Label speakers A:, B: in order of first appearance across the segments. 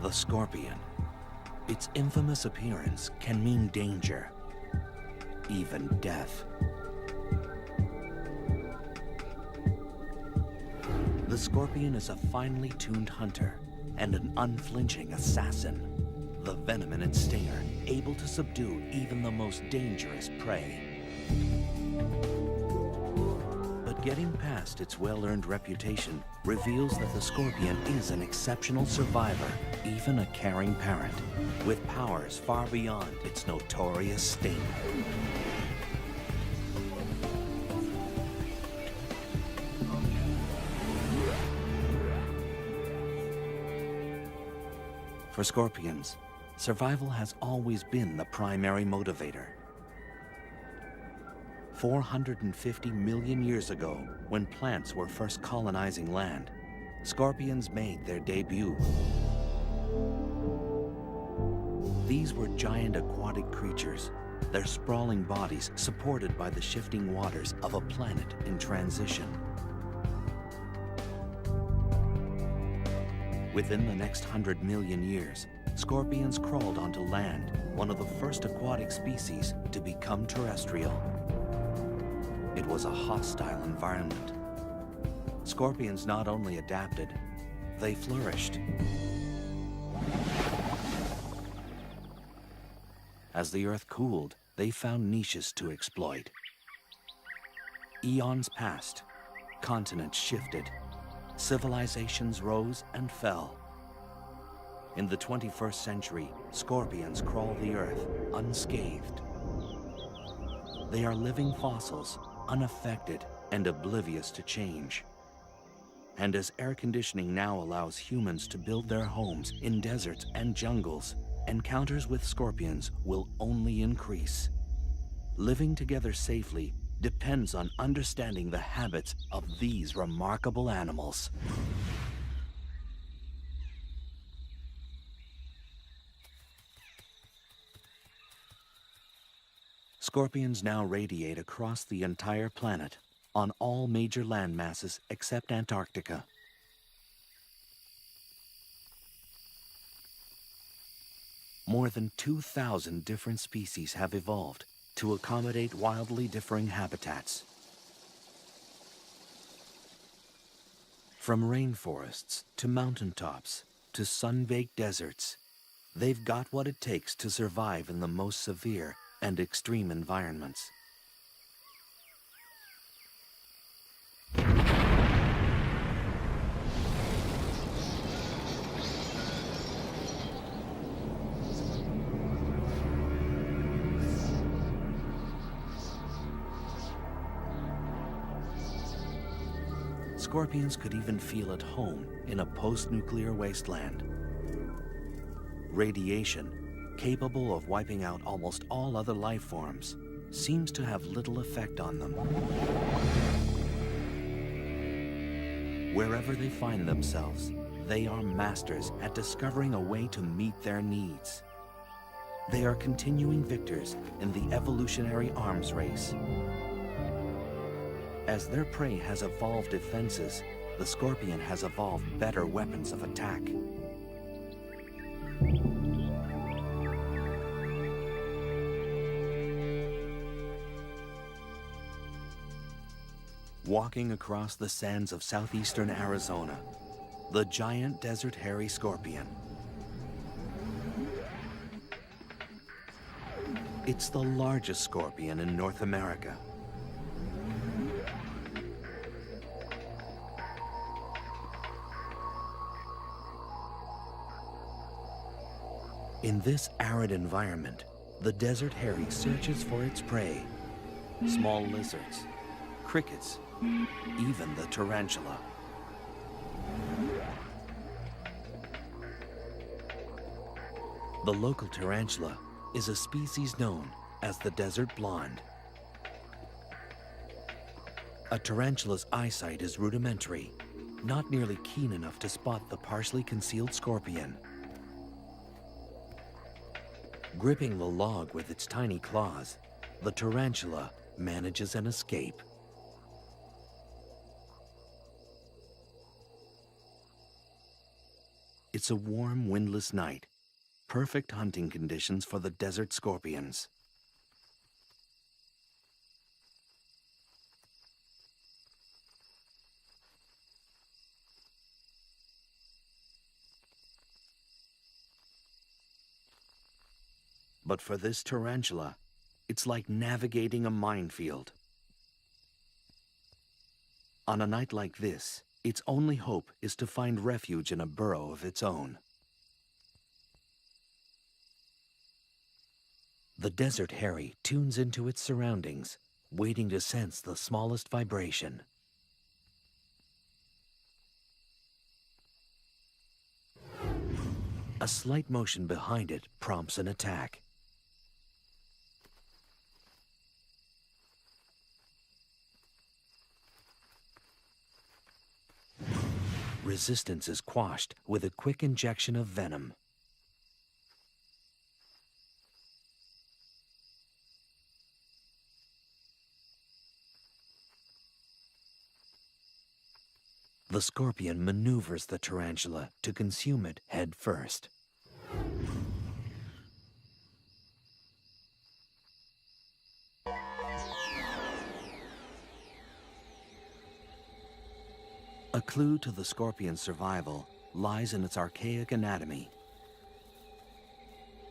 A: The scorpion. Its infamous appearance can mean danger, even death. The scorpion is a finely tuned hunter and an unflinching assassin. The venom in its stinger, able to subdue even the most dangerous prey. But getting past its well-earned reputation reveals that the scorpion is an exceptional survivor, even a caring parent, with powers far beyond its notorious sting. For scorpions, survival has always been the primary motivator. 450 million years ago, when plants were first colonizing land, scorpions made their debut. These were giant aquatic creatures, their sprawling bodies supported by the shifting waters of a planet in transition. Within the next 100 million years, scorpions crawled onto land, one of the first aquatic species to become terrestrial. It was a hostile environment. Scorpions not only adapted, they flourished. As the Earth cooled, they found niches to exploit. Eons passed, continents shifted, civilizations rose and fell. In the 21st century, scorpions crawl the Earth unscathed. They are living fossils, unaffected and oblivious to change. And as air conditioning now allows humans to build their homes in deserts and jungles, encounters with scorpions will only increase. Living together safely depends on understanding the habits of these remarkable animals. Scorpions now radiate across the entire planet, on all major land masses except Antarctica. More than 2,000 different species have evolved to accommodate wildly differing habitats. From rainforests to mountaintops to sun-baked deserts, they've got what it takes to survive in the most severe and extreme environments. Scorpions could even feel at home in a post-nuclear wasteland. Radiation, capable of wiping out almost all other life forms, seems to have little effect on them. Wherever they find themselves, they are masters at discovering a way to meet their needs. They are continuing victors in the evolutionary arms race. As their prey has evolved defenses, the scorpion has evolved better weapons of attack. Walking across the sands of southeastern Arizona, the giant desert hairy scorpion. It's the largest scorpion in North America. In this arid environment, the desert hairy searches for its prey, small lizards, crickets, even the tarantula. The local tarantula is a species known as the desert blonde. A tarantula's eyesight is rudimentary, not nearly keen enough to spot the partially concealed scorpion. Gripping the log with its tiny claws, the tarantula manages an escape. It's a warm, windless night. Perfect hunting conditions for the desert scorpions. But for this tarantula, it's like navigating a minefield. On a night like this, its only hope is to find refuge in a burrow of its own. The desert hairy tunes into its surroundings, waiting to sense the smallest vibration. A slight motion behind it prompts an attack. Resistance is quashed with a quick injection of venom. The scorpion maneuvers the tarantula to consume it head first. A clue to the scorpion's survival lies in its archaic anatomy.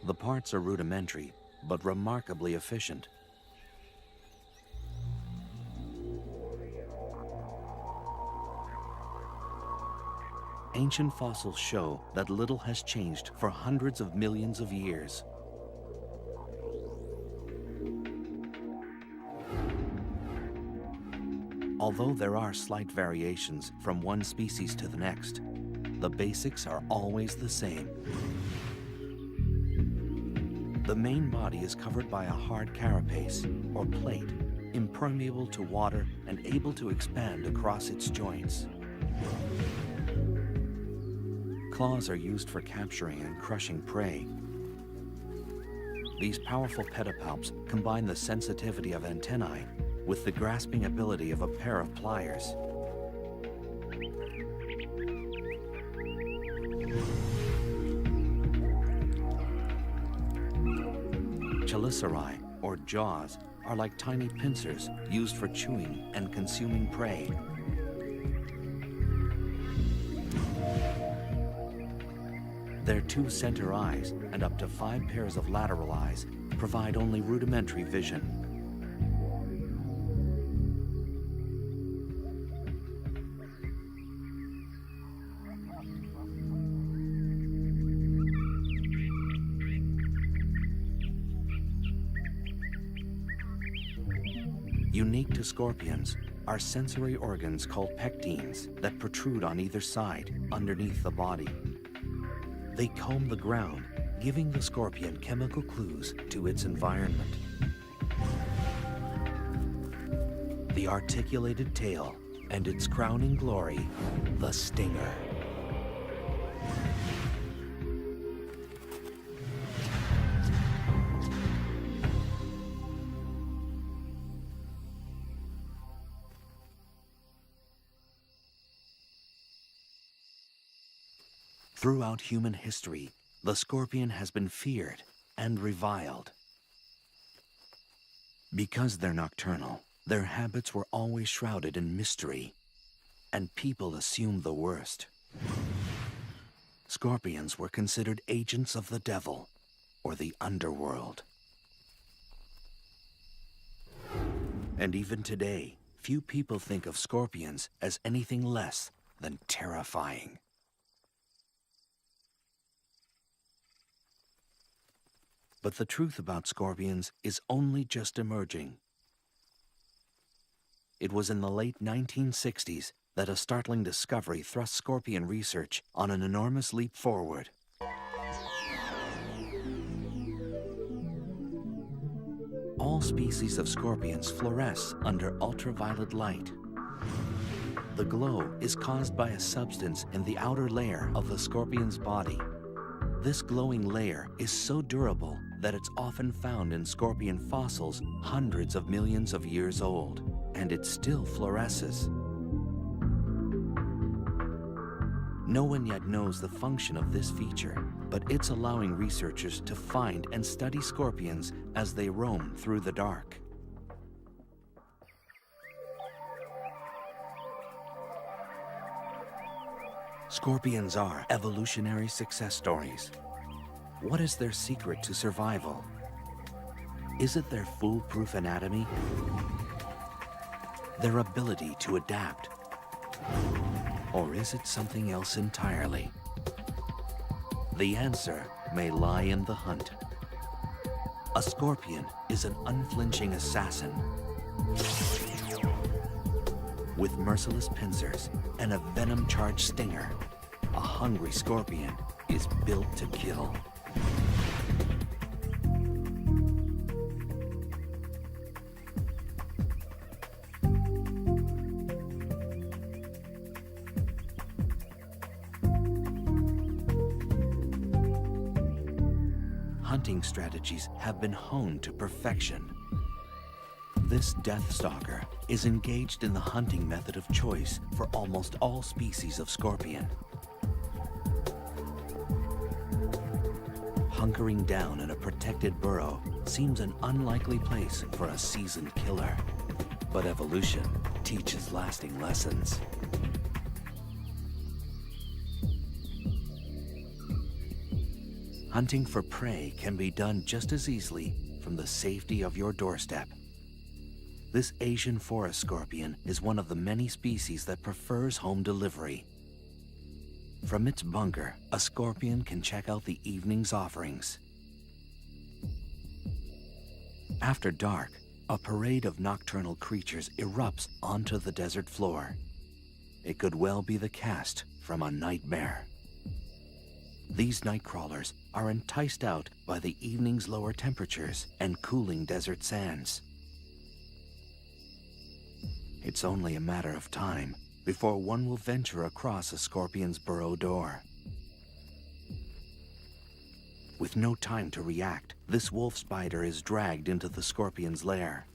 A: The parts are rudimentary, but remarkably efficient. Ancient fossils show that little has changed for hundreds of millions of years. Although there are slight variations from one species to the next, the basics are always the same. The main body is covered by a hard carapace, or plate, impermeable to water and able to expand across its joints. Claws are used for capturing and crushing prey. These powerful pedipalps combine the sensitivity of antennae with the grasping ability of a pair of pliers. Chelicerae, or jaws, are like tiny pincers used for chewing and consuming prey. Their 2 center eyes and up to 5 pairs of lateral eyes provide only rudimentary vision. Unique to scorpions are sensory organs called pectines that protrude on either side, underneath the body. They comb the ground, giving the scorpion chemical clues to its environment. The articulated tail and its crowning glory, the stinger. Throughout human history, the scorpion has been feared and reviled. Because they're nocturnal, their habits were always shrouded in mystery, and people assumed the worst. Scorpions were considered agents of the devil or the underworld. And even today, few people think of scorpions as anything less than terrifying. But the truth about scorpions is only just emerging. It was in the late 1960s that a startling discovery thrust scorpion research on an enormous leap forward. All species of scorpions fluoresce under ultraviolet light. The glow is caused by a substance in the outer layer of the scorpion's body. This glowing layer is so durable that it's often found in scorpion fossils hundreds of millions of years old, and it still fluoresces. No one yet knows the function of this feature, but it's allowing researchers to find and study scorpions as they roam through the dark. Scorpions are evolutionary success stories. What is their secret to survival? Is it their foolproof anatomy? Their ability to adapt? Or is it something else entirely? The answer may lie in the hunt. A scorpion is an unflinching assassin with merciless pincers and a venom-charged stinger. A hungry scorpion is built to kill. Hunting strategies have been honed to perfection. This death stalker is engaged in the hunting method of choice for almost all species of scorpion. Hunkering down in a protected burrow seems an unlikely place for a seasoned killer, but evolution teaches lasting lessons. Hunting for prey can be done just as easily from the safety of your doorstep. This Asian forest scorpion is one of the many species that prefers home delivery. From its bunker, a scorpion can check out the evening's offerings. After dark, a parade of nocturnal creatures erupts onto the desert floor. It could well be the cast from a nightmare. These night crawlers are enticed out by the evening's lower temperatures and cooling desert sands. It's only a matter of time before one will venture across a scorpion's burrow door. With no time to react, this wolf spider is dragged into the scorpion's lair.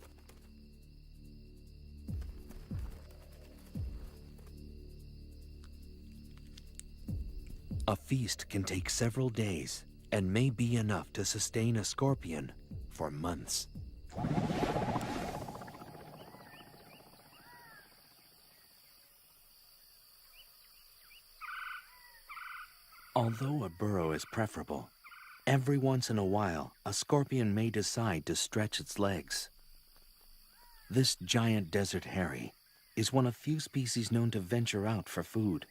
A: A feast can take several days and may be enough to sustain a scorpion for months. Although a burrow is preferable, every once in a while a scorpion may decide to stretch its legs. This giant desert hairy is one of few species known to venture out for food.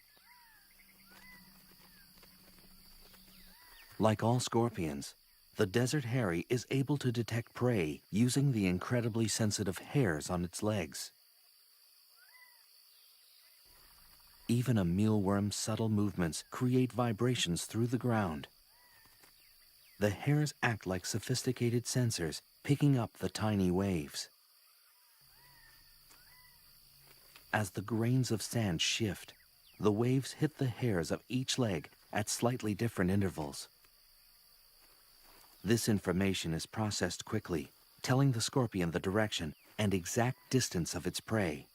A: Like all scorpions, the desert hairy is able to detect prey using the incredibly sensitive hairs on its legs. Even a mealworm's subtle movements create vibrations through the ground. The hairs act like sophisticated sensors, picking up the tiny waves. As the grains of sand shift, the waves hit the hairs of each leg at slightly different intervals. This information is processed quickly, telling the scorpion the direction and exact distance of its prey.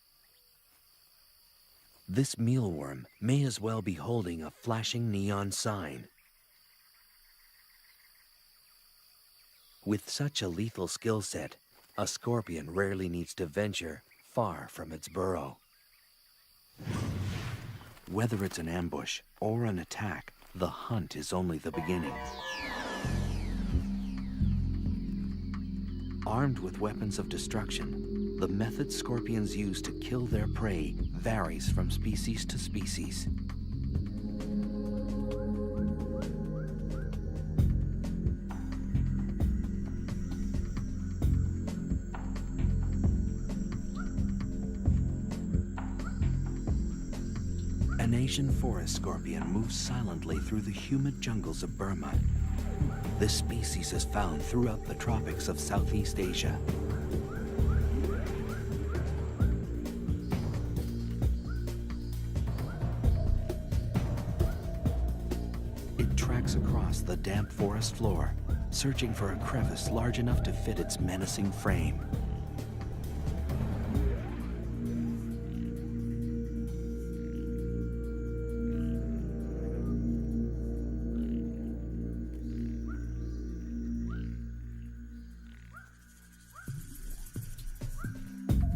A: This mealworm may as well be holding a flashing neon sign. With such a lethal skill set, a scorpion rarely needs to venture far from its burrow. Whether it's an ambush or an attack, the hunt is only the beginning. Armed with weapons of destruction, the method scorpions use to kill their prey varies from species to species. An Asian forest scorpion moves silently through the humid jungles of Burma. This species is found throughout the tropics of Southeast Asia. It tracks across the damp forest floor, searching for a crevice large enough to fit its menacing frame.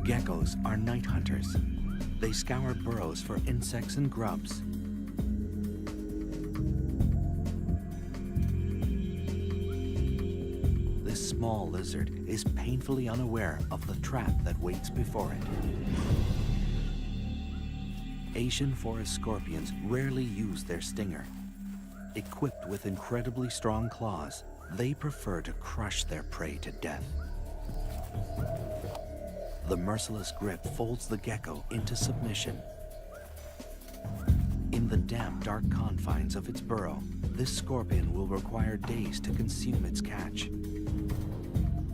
A: Geckos are night hunters. They scour burrows for insects and grubs. This small lizard is painfully unaware of the trap that waits before it. Asian forest scorpions rarely use their stinger. Equipped with incredibly strong claws, they prefer to crush their prey to death. The merciless grip folds the gecko into submission. In the damp, dark confines of its burrow, this scorpion will require days to consume its catch.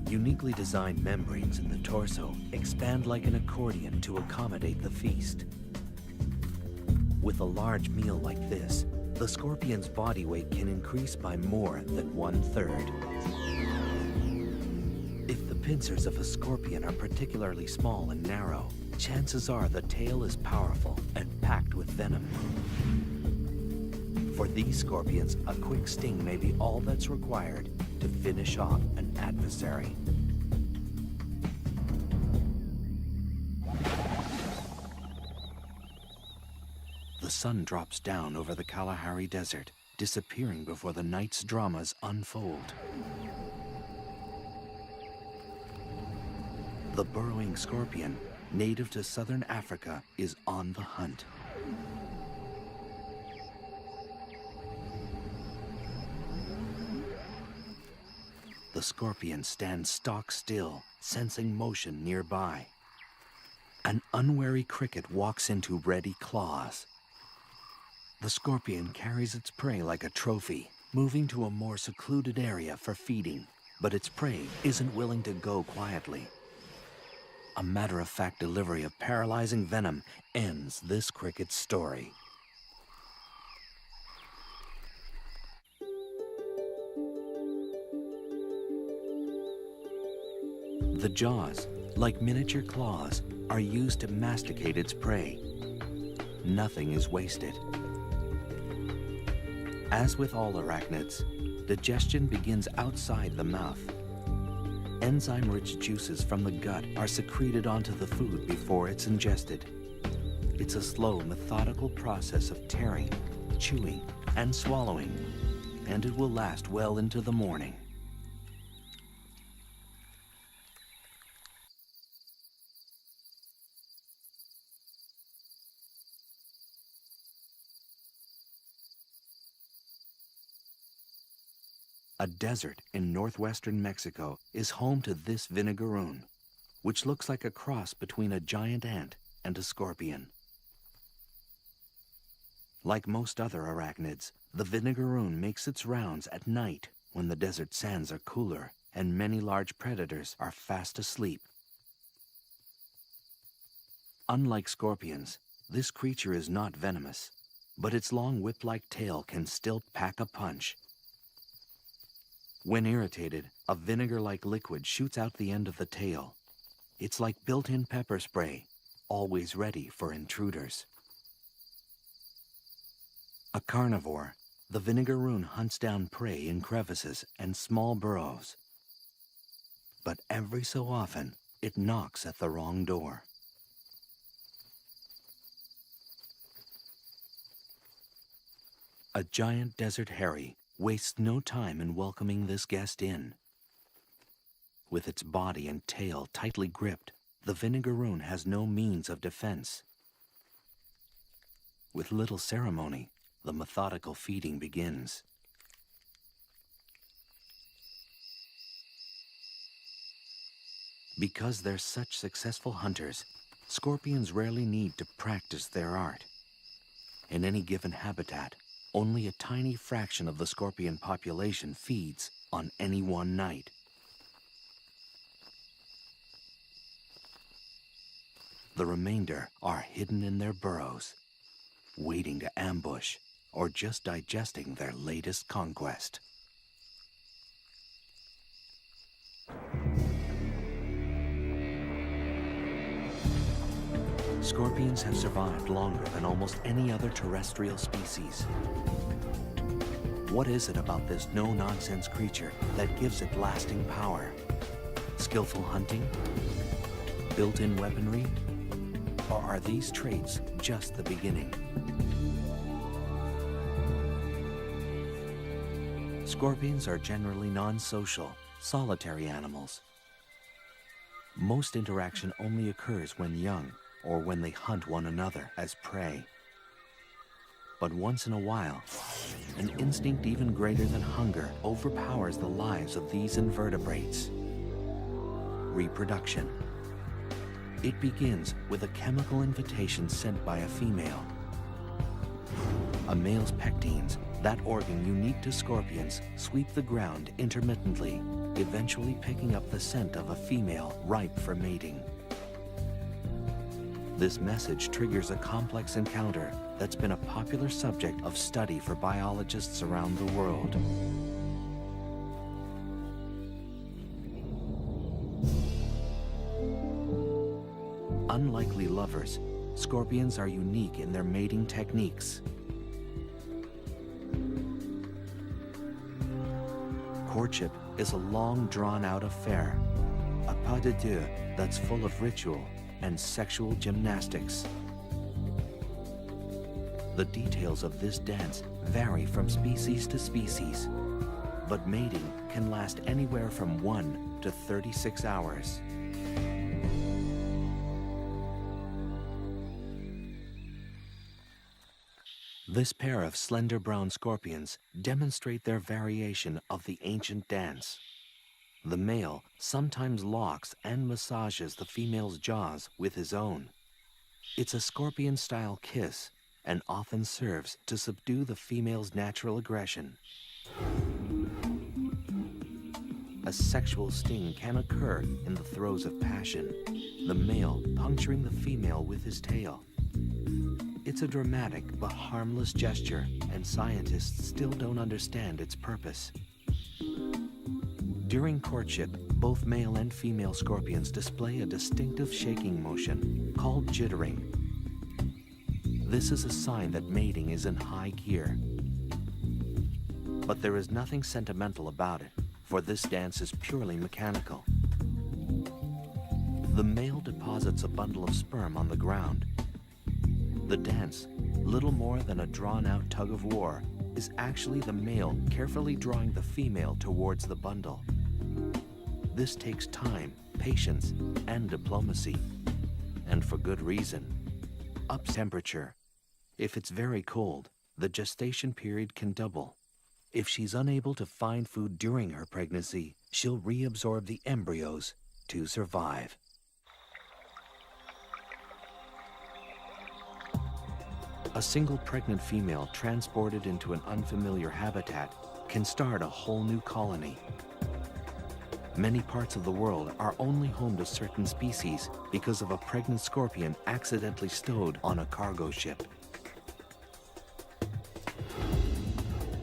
A: Uniquely designed membranes in the torso expand like an accordion to accommodate the feast. With a large meal like this, the scorpion's body weight can increase by more than 1/3. If the pincers of a scorpion are particularly small and narrow, chances are the tail is powerful and packed with venom. For these scorpions, a quick sting may be all that's required to finish off an adversary. The sun drops down over the Kalahari Desert, disappearing before the night's dramas unfold. The burrowing scorpion, native to southern Africa, is on the hunt. The scorpion stands stock still, sensing motion nearby. An unwary cricket walks into ready claws. The scorpion carries its prey like a trophy, moving to a more secluded area for feeding. But its prey isn't willing to go quietly. A matter-of-fact delivery of paralyzing venom ends this cricket's story. The jaws, like miniature claws, are used to masticate its prey. Nothing is wasted. As with all arachnids, digestion begins outside the mouth. Enzyme-rich juices from the gut are secreted onto the food before it's ingested. It's a slow, methodical process of tearing, chewing, and swallowing, and it will last well into the morning. A desert in northwestern Mexico is home to this vinegaroon, which looks like a cross between a giant ant and a scorpion. Like most other arachnids, the vinegaroon makes its rounds at night when the desert sands are cooler and many large predators are fast asleep. Unlike scorpions, this creature is not venomous, but its long whip-like tail can still pack a punch. When irritated, a vinegar-like liquid shoots out the end of the tail. It's like built-in pepper spray, always ready for intruders. A carnivore, the vinegaroon hunts down prey in crevices and small burrows. But every so often, it knocks at the wrong door. A giant desert hairy wastes no time in welcoming this guest in. With its body and tail tightly gripped, the vinegaroon has no means of defense. With little ceremony, the methodical feeding begins. Because they're such successful hunters, scorpions rarely need to practice their art. In any given habitat, only a tiny fraction of the scorpion population feeds on any one night. The remainder are hidden in their burrows, waiting to ambush or just digesting their latest conquest. Scorpions have survived longer than almost any other terrestrial species. What is it about this no-nonsense creature that gives it lasting power? Skillful hunting? built-in weaponry? Or are these traits just the beginning? Scorpions are generally non-social, solitary animals. Most interaction only occurs when young or when they hunt one another as prey. But once in a while, an instinct even greater than hunger overpowers the lives of these invertebrates. Reproduction. It begins with a chemical invitation sent by a female. A male's pectines, that organ unique to scorpions, sweep the ground intermittently, eventually picking up the scent of a female ripe for mating. This message triggers a complex encounter that's been a popular subject of study for biologists around the world. Unlikely lovers, scorpions are unique in their mating techniques. Courtship is a long, drawn-out affair, a pas de deux that's full of ritual and sexual gymnastics. The details of this dance vary from species to species, but mating can last anywhere from 1 to 36 hours. This pair of slender brown scorpions demonstrate their variation of the ancient dance. The male sometimes locks and massages the female's jaws with his own. It's a scorpion-style kiss and often serves to subdue the female's natural aggression. A sexual sting can occur in the throes of passion, the male puncturing the female with his tail. It's a dramatic but harmless gesture, and scientists still don't understand its purpose. During courtship, both male and female scorpions display a distinctive shaking motion called jittering. This is a sign that mating is in high gear. But there is nothing sentimental about it, for this dance is purely mechanical. The male deposits a bundle of sperm on the ground. The dance, little more than a drawn-out tug-of-war, is actually the male carefully drawing the female towards the bundle. This takes time, patience, and diplomacy. And for good reason. Up temperature. If it's very cold, the gestation period can double. If she's unable to find food during her pregnancy, she'll reabsorb the embryos to survive. A single pregnant female transported into an unfamiliar habitat can start a whole new colony. Many parts of the world are only home to certain species because of a pregnant scorpion accidentally stowed on a cargo ship.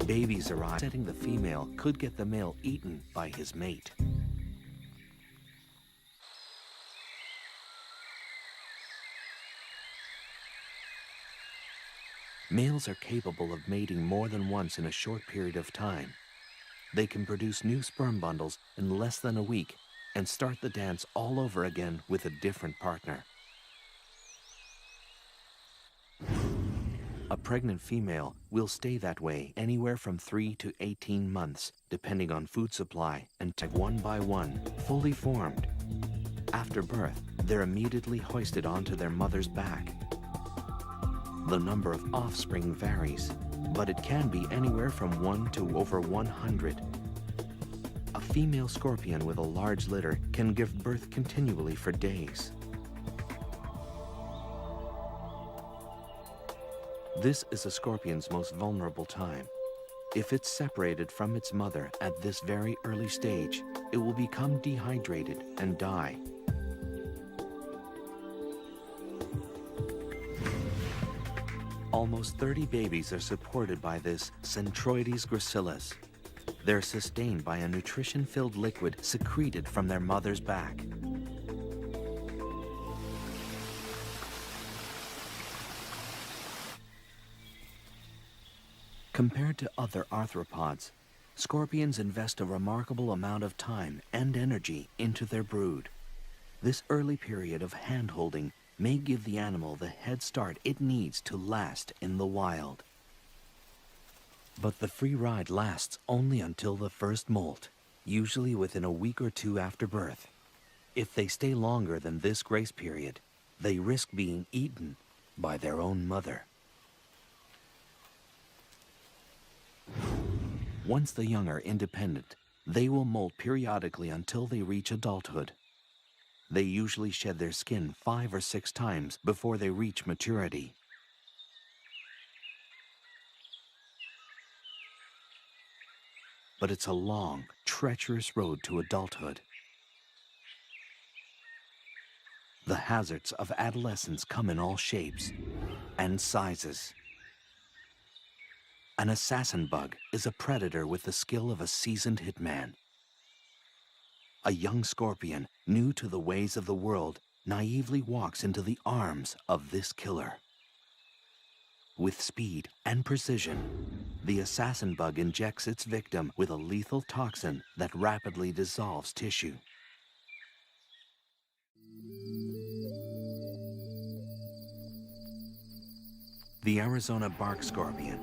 A: Babies arrive, setting the female could get the male eaten by his mate. Males are capable of mating more than once in a short period of time. They can produce new sperm bundles in less than a week and start the dance all over again with a different partner. A pregnant female will stay that way anywhere from 3 to 18 months, depending on food supply, and one by one, fully formed. After birth, they're immediately hoisted onto their mother's back. The number of offspring varies, but it can be anywhere from 1 to over 100. A female scorpion with a large litter can give birth continually for days. This is a scorpion's most vulnerable time. If it's separated from its mother at this very early stage, it will become dehydrated and die. Almost 30 babies are supported by this Centroides gracilis. They're sustained by a nutrition-filled liquid secreted from their mother's back. Compared to other arthropods, scorpions invest a remarkable amount of time and energy into their brood. This early period of hand-holding may give the animal the head start it needs to last in the wild. But the free ride lasts only until the first molt, usually within a week or two after birth. If they stay longer than this grace period, they risk being eaten by their own mother. Once the young are independent, they will molt periodically until they reach adulthood. They usually shed their skin 5 or 6 times before they reach maturity. But it's a long, treacherous road to adulthood. The hazards of adolescence come in all shapes and sizes. An assassin bug is a predator with the skill of a seasoned hitman. A young scorpion, new to the ways of the world, naively walks into the arms of this killer. With speed and precision, the assassin bug injects its victim with a lethal toxin that rapidly dissolves tissue. The Arizona bark scorpion,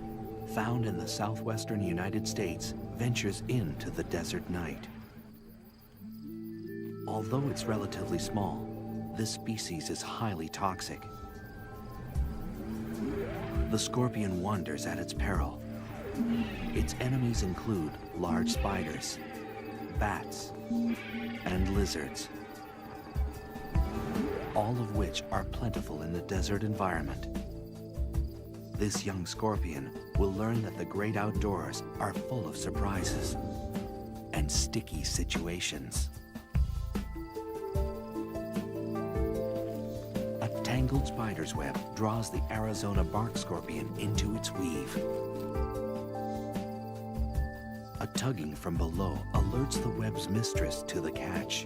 A: found in the southwestern United States, ventures into the desert night. Although it's relatively small, this species is highly toxic. The scorpion wanders at its peril. Its enemies include large spiders, bats, and lizards, all of which are plentiful in the desert environment. This young scorpion will learn that the great outdoors are full of surprises and sticky situations. A tangled spider's web draws the Arizona bark scorpion into its weave. A tugging from below alerts the web's mistress to the catch.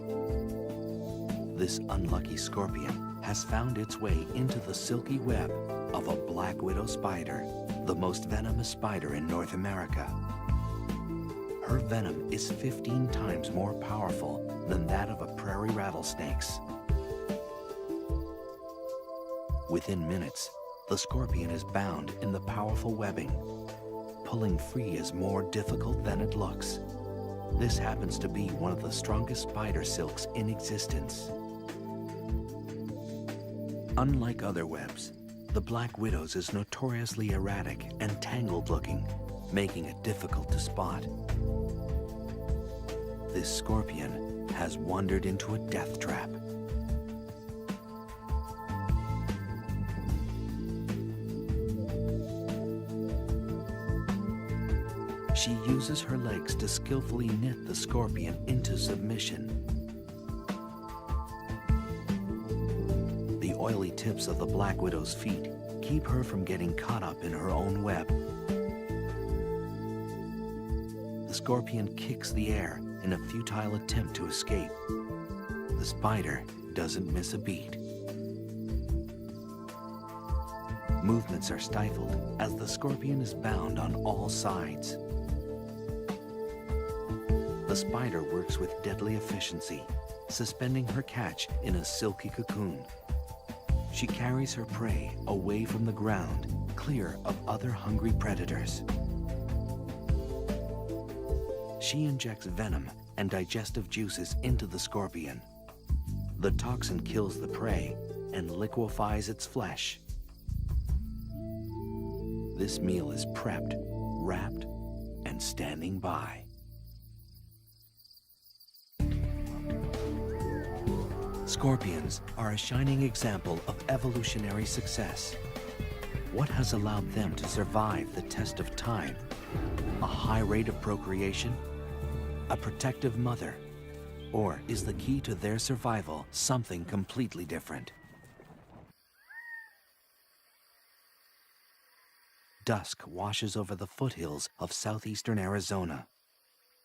A: This unlucky scorpion has found its way into the silky web of a black widow spider, the most venomous spider in North America. Her venom is 15 times more powerful than that of a prairie rattlesnake's. Within minutes, the scorpion is bound in the powerful webbing. Pulling free is more difficult than it looks. This happens to be one of the strongest spider silks in existence. Unlike other webs, the black widow's is notoriously erratic and tangled-looking, making it difficult to spot. This scorpion has wandered into a death trap. She uses her legs to skillfully knit the scorpion into submission. The oily tips of the black widow's feet keep her from getting caught up in her own web. The scorpion kicks the air in a futile attempt to escape. The spider doesn't miss a beat. Movements are stifled as the scorpion is bound on all sides. The spider works with deadly efficiency, suspending her catch in a silky cocoon. She carries her prey away from the ground, clear of other hungry predators. She injects venom and digestive juices into the scorpion. The toxin kills the prey and liquefies its flesh. This meal is prepped, wrapped, and standing by. Scorpions are a shining example of evolutionary success. What has allowed them to survive the test of time? A high rate of procreation? A protective mother? Or is the key to their survival something completely different? Dusk washes over the foothills of southeastern Arizona.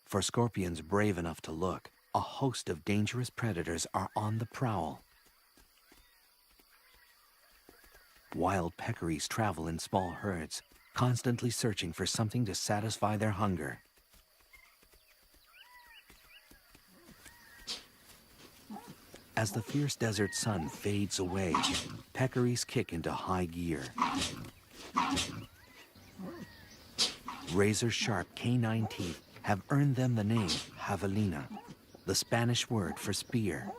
A: For scorpions brave enough to look, a host of dangerous predators are on the prowl. Wild peccaries travel in small herds, constantly searching for something to satisfy their hunger. As the fierce desert sun fades away, peccaries kick into high gear. Razor-sharp canine teeth have earned them the name javelina, the Spanish word for spear.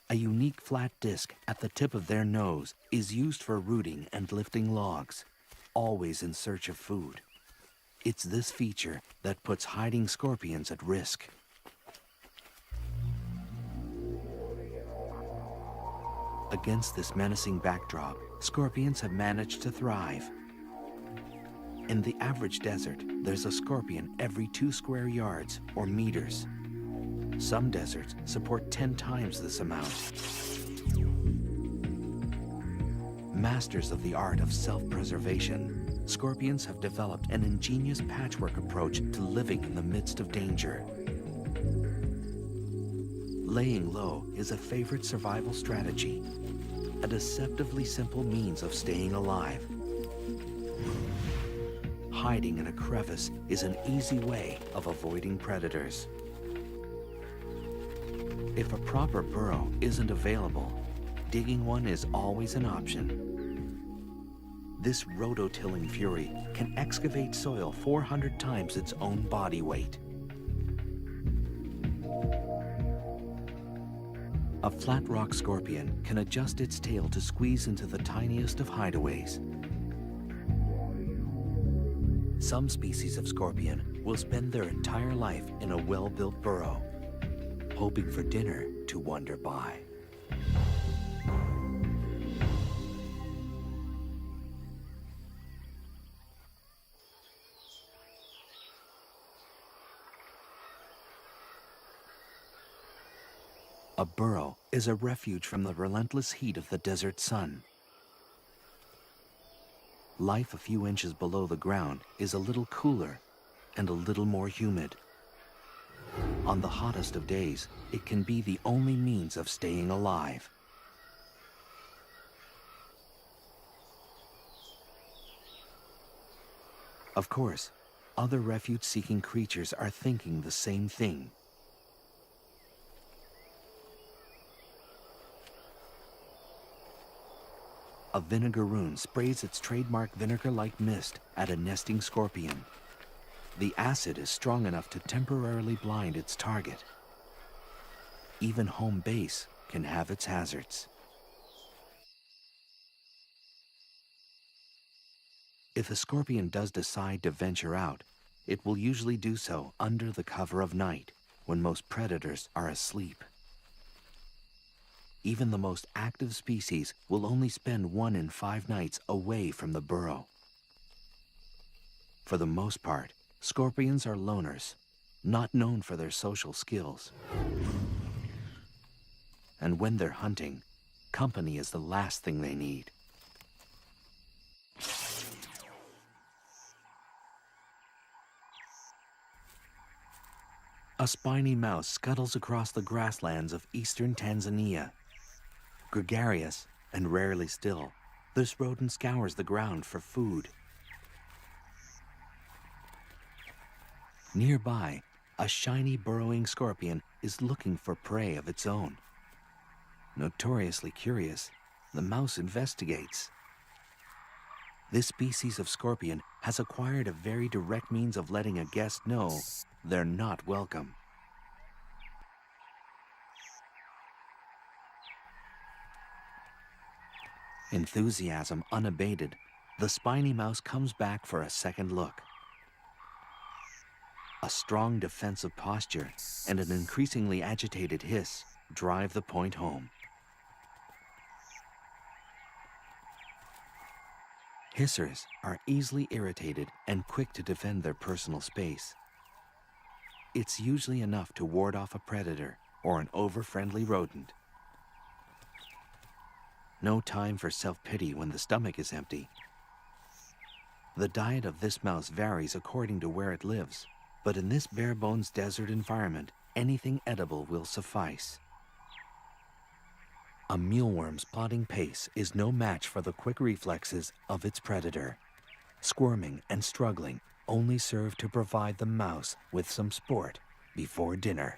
A: A unique flat disc at the tip of their nose is used for rooting and lifting logs, always in search of food. It's this feature that puts hiding scorpions at risk. Against this menacing backdrop, scorpions have managed to thrive. In the average desert, there's a scorpion every 2 square yards or meters. Some deserts support 10 times this amount. Masters of the art of self-preservation, scorpions have developed an ingenious patchwork approach to living in the midst of danger. Laying low is a favorite survival strategy, a deceptively simple means of staying alive. Hiding in a crevice is an easy way of avoiding predators. If a proper burrow isn't available, digging one is always an option. This rototilling fury can excavate soil 400 times its own body weight. A flat rock scorpion can adjust its tail to squeeze into the tiniest of hideaways. Some species of scorpion will spend their entire life in a well-built burrow, hoping for dinner to wander by. A burrow is a refuge from the relentless heat of the desert sun. Life a few inches below the ground is a little cooler and a little more humid. On the hottest of days, it can be the only means of staying alive. Of course, other refuge-seeking creatures are thinking the same thing. A vinegaroon sprays its trademark vinegar-like mist at a nesting scorpion. The acid is strong enough to temporarily blind its target. Even home base can have its hazards. If a scorpion does decide to venture out, it will usually do so under the cover of night, when most predators are asleep. Even the most active species will only spend 1 in 5 nights away from the burrow. For the most part, scorpions are loners, not known for their social skills. And when they're hunting, company is the last thing they need. A spiny mouse scuttles across the grasslands of eastern Tanzania. Gregarious and rarely still, this rodent scours the ground for food. Nearby, a shiny burrowing scorpion is looking for prey of its own. Notoriously curious, the mouse investigates. This species of scorpion has acquired a very direct means of letting a guest know they're not welcome. Enthusiasm unabated, the spiny mouse comes back for a second look. A strong defensive posture and an increasingly agitated hiss drive the point home. Hissers are easily irritated and quick to defend their personal space. It's usually enough to ward off a predator or an over-friendly rodent. No time for self-pity when the stomach is empty. The diet of this mouse varies according to where it lives, but in this bare-bones desert environment, anything edible will suffice. A mealworm's plodding pace is no match for the quick reflexes of its predator. Squirming and struggling, only serve to provide the mouse with some sport before dinner.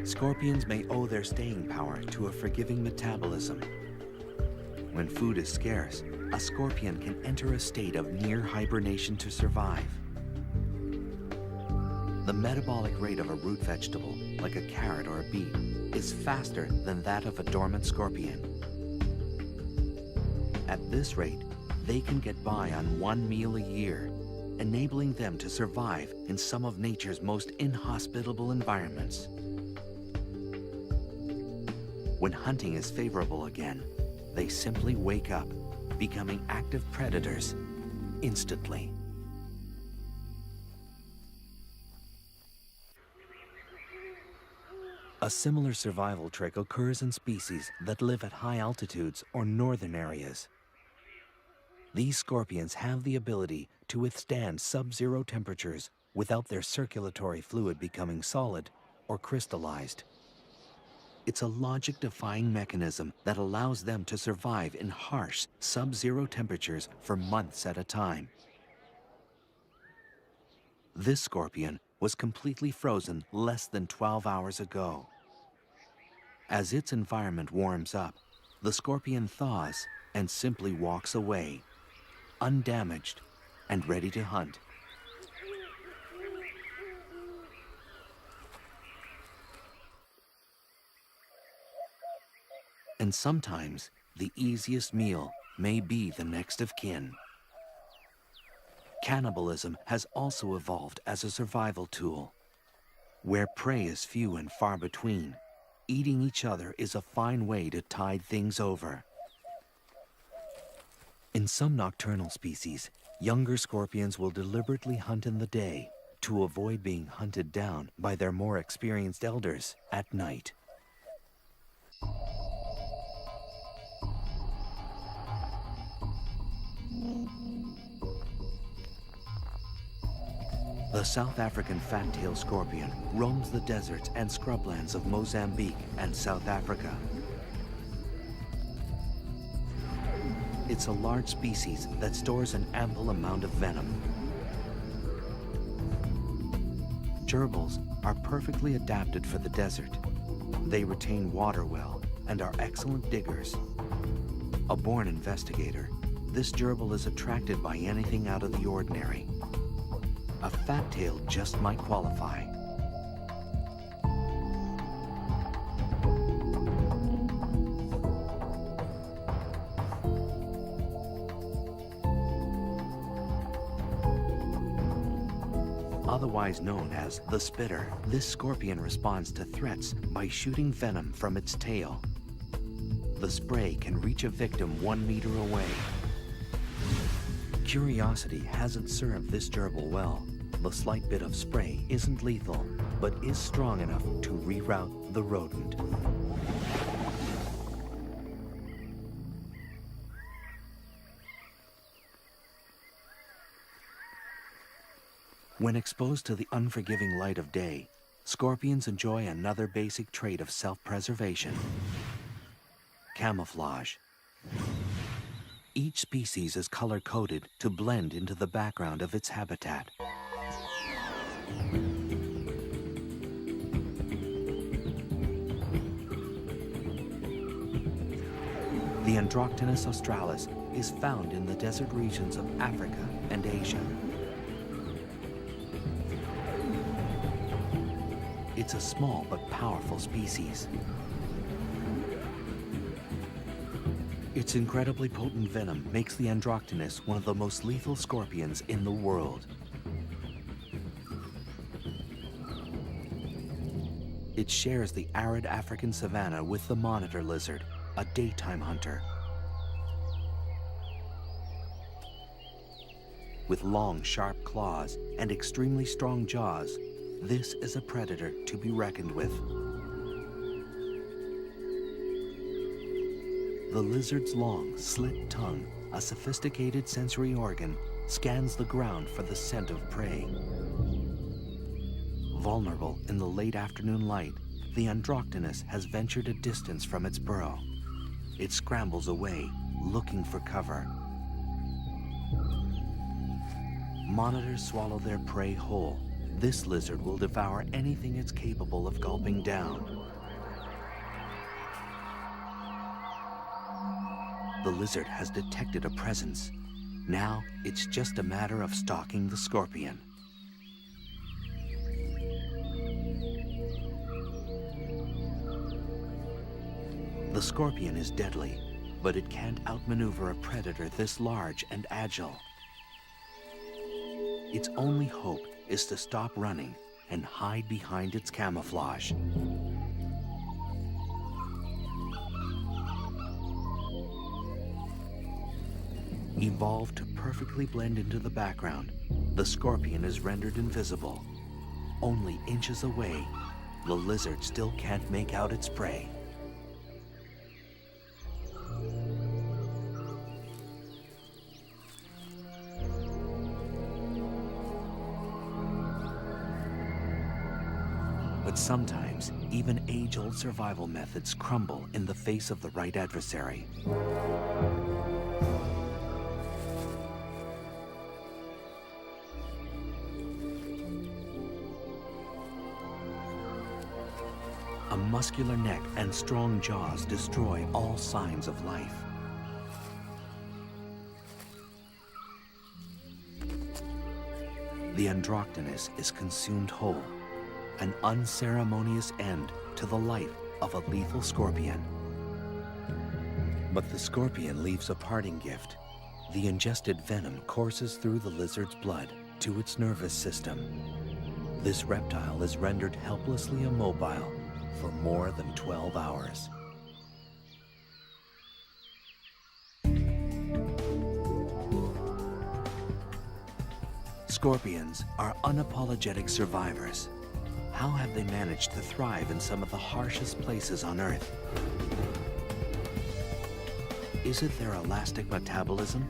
A: Scorpions may owe their staying power to a forgiving metabolism. When food is scarce, a scorpion can enter a state of near hibernation to survive. The metabolic rate of a root vegetable, like a carrot or a beet, is faster than that of a dormant scorpion. At this rate, they can get by on one meal a year, enabling them to survive in some of nature's most inhospitable environments. When hunting is favorable again, they simply wake up, becoming active predators instantly. A similar survival trick occurs in species that live at high altitudes or northern areas. These scorpions have the ability to withstand sub-zero temperatures without their circulatory fluid becoming solid or crystallized. It's a logic-defying mechanism that allows them to survive in harsh, sub-zero temperatures for months at a time. This scorpion was completely frozen less than 12 hours ago. As its environment warms up, the scorpion thaws and simply walks away, undamaged and ready to hunt. And sometimes, the easiest meal may be the next of kin. Cannibalism has also evolved as a survival tool. Where prey is few and far between, eating each other is a fine way to tide things over. In some nocturnal species, younger scorpions will deliberately hunt in the day to avoid being hunted down by their more experienced elders at night. The South African fat-tailed scorpion roams the deserts and scrublands of Mozambique and South Africa. It's a large species that stores an ample amount of venom. Gerbils are perfectly adapted for the desert. They retain water well and are excellent diggers. A born investigator, this gerbil is attracted by anything out of the ordinary. A fat tail just might qualify. Otherwise known as the spitter, this scorpion responds to threats by shooting venom from its tail. The spray can reach a victim 1 meter away. Curiosity hasn't served this gerbil well. The slight bit of spray isn't lethal, but is strong enough to reroute the rodent. When exposed to the unforgiving light of day, scorpions enjoy another basic trait of self-preservation: camouflage. Each species is color-coded to blend into the background of its habitat. The Androctonus australis is found in the desert regions of Africa and Asia. It's a small but powerful species. Its incredibly potent venom makes the Androctonus one of the most lethal scorpions in the world. It shares the arid African savanna with the monitor lizard, a daytime hunter. With long, sharp claws and extremely strong jaws, this is a predator to be reckoned with. The lizard's long, slit tongue, a sophisticated sensory organ, scans the ground for the scent of prey. Vulnerable in the late afternoon light, the Androctonus has ventured a distance from its burrow. It scrambles away, looking for cover. Monitors swallow their prey whole. This lizard will devour anything it's capable of gulping down. The lizard has detected a presence. Now, it's just a matter of stalking the scorpion. The scorpion is deadly, but it can't outmaneuver a predator this large and agile. Its only hope is to stop running and hide behind its camouflage. Evolved to perfectly blend into the background, the scorpion is rendered invisible. Only inches away, the lizard still can't make out its prey. But sometimes, even age-old survival methods crumble in the face of the right adversary. A muscular neck and strong jaws destroy all signs of life. The Androctonus is consumed whole, an unceremonious end to the life of a lethal scorpion. But the scorpion leaves a parting gift. The ingested venom courses through the lizard's blood to its nervous system. This reptile is rendered helplessly immobile for more than 12 hours. Scorpions are unapologetic survivors. How have they managed to thrive in some of the harshest places on Earth? Is it their elastic metabolism?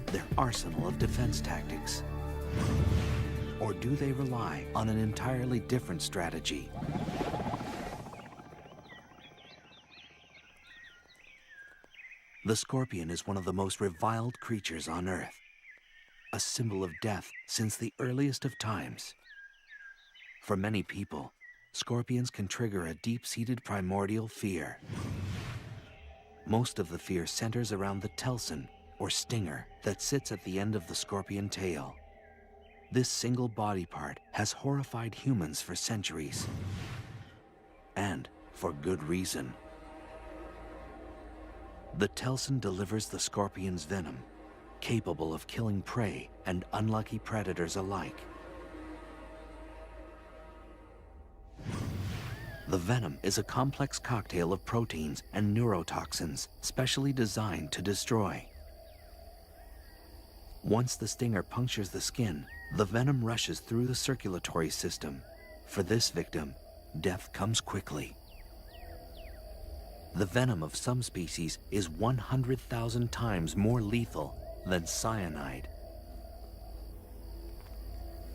A: Their arsenal of defense tactics? Or do they rely on an entirely different strategy? The scorpion is one of the most reviled creatures on Earth, a symbol of death since the earliest of times. For many people, scorpions can trigger a deep-seated primordial fear. Most of the fear centers around the telson, or stinger, that sits at the end of the scorpion tail. This single body part has horrified humans for centuries. And for good reason. The telson delivers the scorpion's venom, capable of killing prey and unlucky predators alike. The venom is a complex cocktail of proteins and neurotoxins specially designed to destroy. Once the stinger punctures the skin, the venom rushes through the circulatory system. For this victim, death comes quickly. The venom of some species is 100,000 times more lethal than cyanide.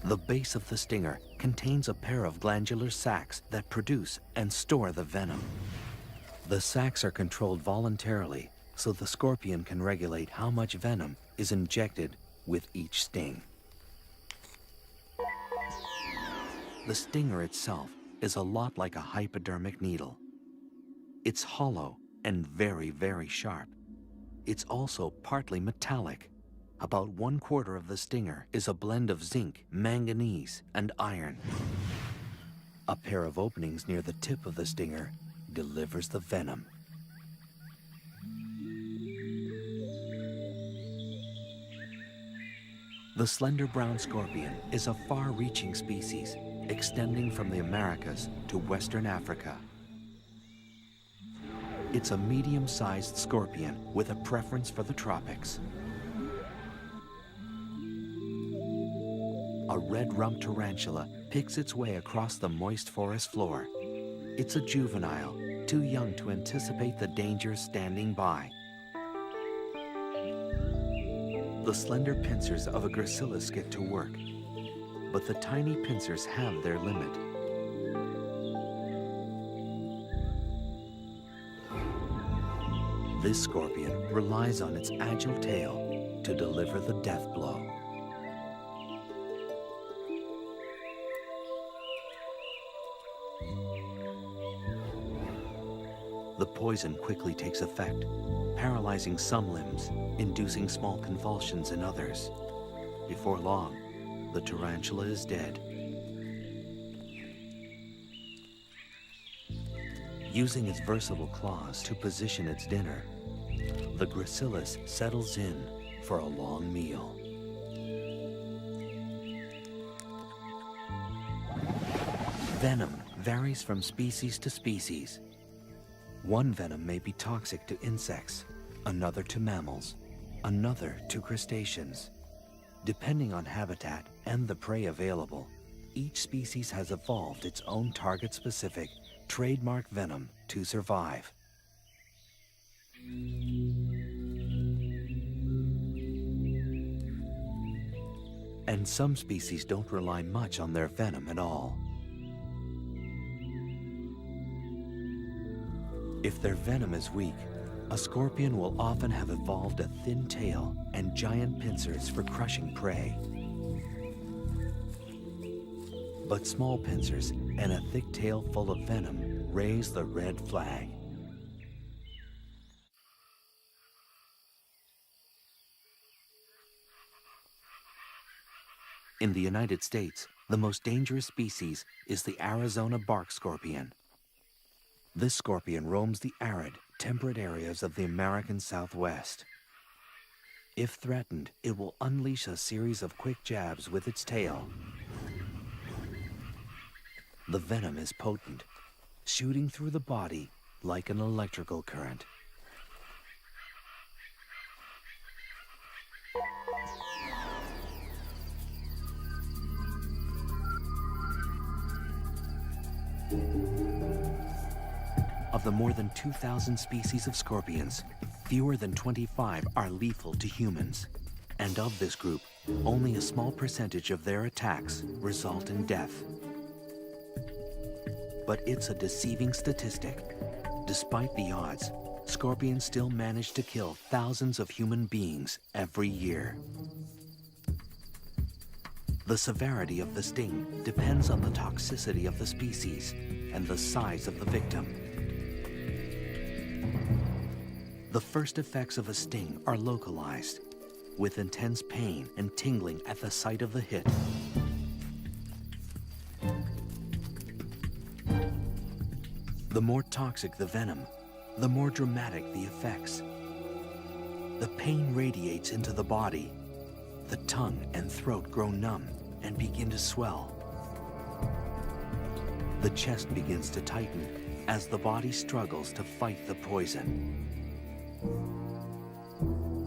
A: The base of the stinger contains a pair of glandular sacs that produce and store the venom. The sacs are controlled voluntarily, so the scorpion can regulate how much venom is injected with each sting. The stinger itself is a lot like a hypodermic needle. It's hollow and very, very sharp. It's also partly metallic. About 1/4 of the stinger is a blend of zinc, manganese, and iron. A pair of openings near the tip of the stinger delivers the venom. The slender brown scorpion is a far-reaching species, extending from the Americas to Western Africa. It's a medium-sized scorpion with a preference for the tropics. A red-rumped tarantula picks its way across the moist forest floor. It's a juvenile, too young to anticipate the dangers standing by. The slender pincers of a gracilis get to work, but the tiny pincers have their limit. This scorpion relies on its agile tail to deliver the death blow. The poison quickly takes effect, paralyzing some limbs, inducing small convulsions in others. Before long, the tarantula is dead. Using its versatile claws to position its dinner, the gracilis settles in for a long meal. Venom varies from species to species. One venom may be toxic to insects, another to mammals, another to crustaceans. Depending on habitat and the prey available, each species has evolved its own target-specific, trademark venom to survive. And some species don't rely much on their venom at all. If their venom is weak, a scorpion will often have evolved a thin tail and giant pincers for crushing prey. But small pincers and a thick tail full of venom raise the red flag. In the United States, the most dangerous species is the Arizona bark scorpion. This scorpion roams the arid, temperate areas of the American Southwest. If threatened, it will unleash a series of quick jabs with its tail. The venom is potent, shooting through the body like an electrical current. Of the more than 2,000 species of scorpions, fewer than 25 are lethal to humans. And of this group, only a small percentage of their attacks result in death. But it's a deceiving statistic. Despite the odds, scorpions still manage to kill thousands of human beings every year. The severity of the sting depends on the toxicity of the species and the size of the victim. The first effects of a sting are localized, with intense pain and tingling at the site of the hit. The more toxic the venom, the more dramatic the effects. The pain radiates into the body. The tongue and throat grow numb and begin to swell. The chest begins to tighten as the body struggles to fight the poison.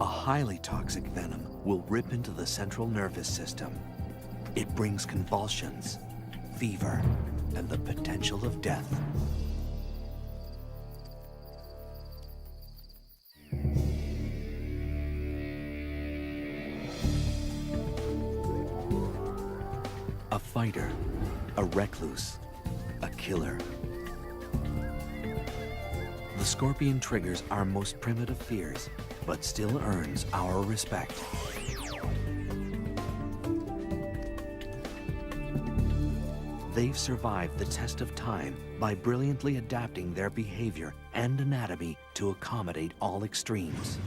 A: A highly toxic venom will rip into the central nervous system. It brings convulsions, fever, and the potential of death. A fighter, a recluse, a killer. The scorpion triggers our most primitive fears, but still earns our respect. They've survived the test of time by brilliantly adapting their behavior and anatomy to accommodate all extremes.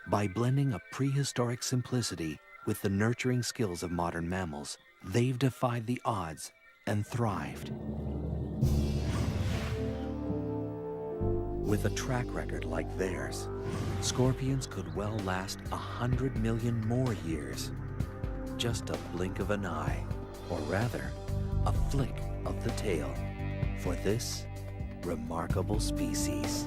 A: By blending a prehistoric simplicity with the nurturing skills of modern mammals, they've defied the odds and thrived. With a track record like theirs, scorpions could well last 100 million more years. Just a blink of an eye, or rather, a flick of the tail, for this remarkable species.